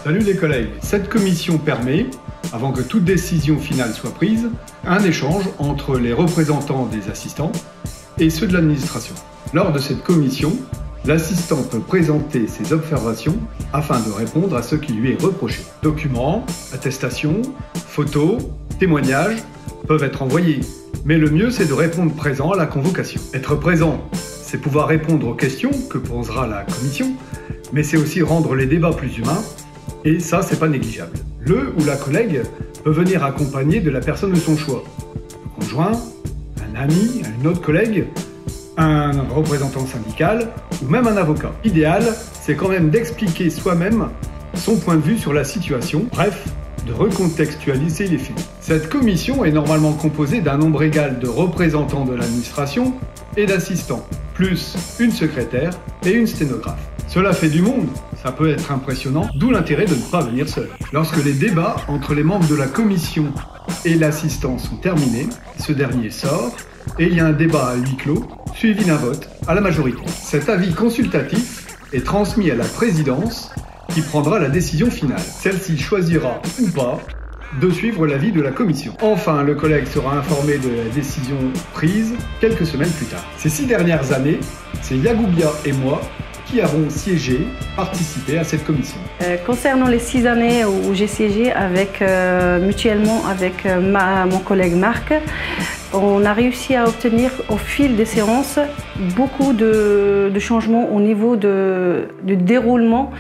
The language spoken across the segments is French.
Salut les collègues. Cette commission permet, avant que toute décision finale soit prise, un échange entre les représentants des assistants et ceux de l'administration. Lors de cette commission, l'assistant peut présenter ses observations afin de répondre à ce qui lui est reproché. Documents, attestations, photos, témoignages peuvent être envoyés, mais le mieux c'est de répondre présent à la convocation. Être présent, c'est pouvoir répondre aux questions que posera la commission, mais c'est aussi rendre les débats plus humains, et ça c'est pas négligeable. Le ou la collègue peut venir accompagné de la personne de son choix. Le conjoint, un ami, une autre collègue, un représentant syndical ou même un avocat. L'idéal, c'est quand même d'expliquer soi-même son point de vue sur la situation, bref, de recontextualiser les faits. Cette commission est normalement composée d'un nombre égal de représentants de l'administration et d'assistants, plus une secrétaire et une sténographe. Cela fait du monde, ça peut être impressionnant, d'où l'intérêt de ne pas venir seul. Lorsque les débats entre les membres de la commission et l'assistant sont terminés, ce dernier sort et il y a un débat à huis clos, suivi d'un vote à la majorité. Cet avis consultatif est transmis à la présidence qui prendra la décision finale. Celle-ci choisira ou pas de suivre l'avis de la commission. Enfin, le collègue sera informé de la décision prise quelques semaines plus tard. Ces 6 dernières années, c'est Yagoubia et moi qui avons siégé, participé à cette commission. Concernant les 6 années où j'ai siégé mutuellement avec mon collègue Marc, on a réussi à obtenir au fil des séances beaucoup de changements au niveau du déroulement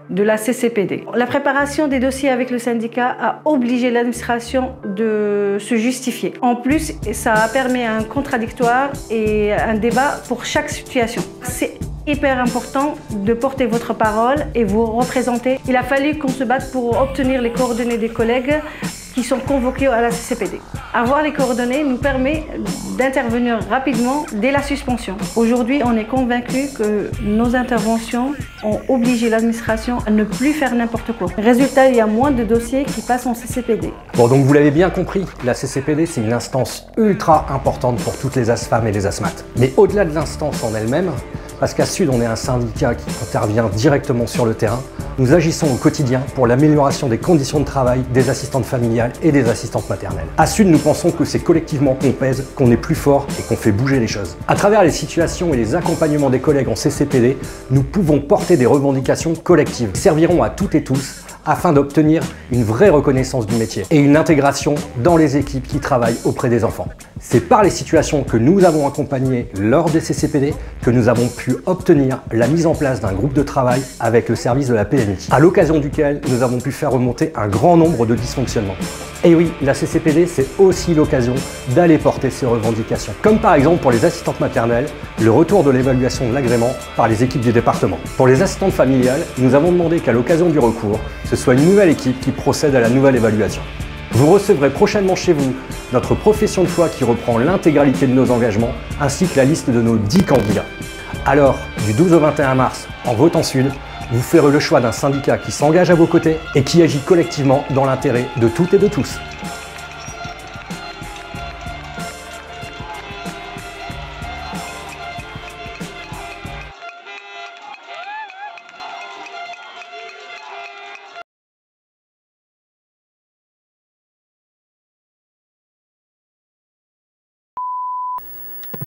de la CCPD. La préparation des dossiers avec le syndicat a obligé l'administration de se justifier. En plus, ça a permis un contradictoire et un débat pour chaque situation. C'est hyper important de porter votre parole et vous représenter. Il a fallu qu'on se batte pour obtenir les coordonnées des collègues qui sont convoqués à la CCPD. Avoir les coordonnées nous permet d'intervenir rapidement dès la suspension. Aujourd'hui, on est convaincu que nos interventions ont obligé l'administration à ne plus faire n'importe quoi. Résultat, il y a moins de dossiers qui passent en CCPD. Bon, donc vous l'avez bien compris, la CCPD, c'est une instance ultra importante pour toutes les ASFAM et les ASMAT. Mais au-delà de l'instance en elle-même, parce qu'à Sud, on est un syndicat qui intervient directement sur le terrain, nous agissons au quotidien pour l'amélioration des conditions de travail des assistantes familiales et des assistantes maternelles. À Sud, nous pensons que c'est collectivement qu'on pèse, qu'on est plus fort et qu'on fait bouger les choses. À travers les situations et les accompagnements des collègues en CCPD, nous pouvons porter des revendications collectives qui serviront à toutes et tous afin d'obtenir une vraie reconnaissance du métier et une intégration dans les équipes qui travaillent auprès des enfants. C'est par les situations que nous avons accompagnées lors des CCPD que nous avons pu obtenir la mise en place d'un groupe de travail avec le service de la PMI, à l'occasion duquel nous avons pu faire remonter un grand nombre de dysfonctionnements. Et oui, la CCPD, c'est aussi l'occasion d'aller porter ces revendications. Comme par exemple pour les assistantes maternelles, le retour de l'évaluation de l'agrément par les équipes du département. Pour les assistantes familiales, nous avons demandé qu'à l'occasion du recours, ce soit une nouvelle équipe qui procède à la nouvelle évaluation. Vous recevrez prochainement chez vous notre profession de foi qui reprend l'intégralité de nos engagements, ainsi que la liste de nos 10 candidats. Alors, du 12 au 21 mars, en votant Sud, vous ferez le choix d'un syndicat qui s'engage à vos côtés et qui agit collectivement dans l'intérêt de toutes et de tous.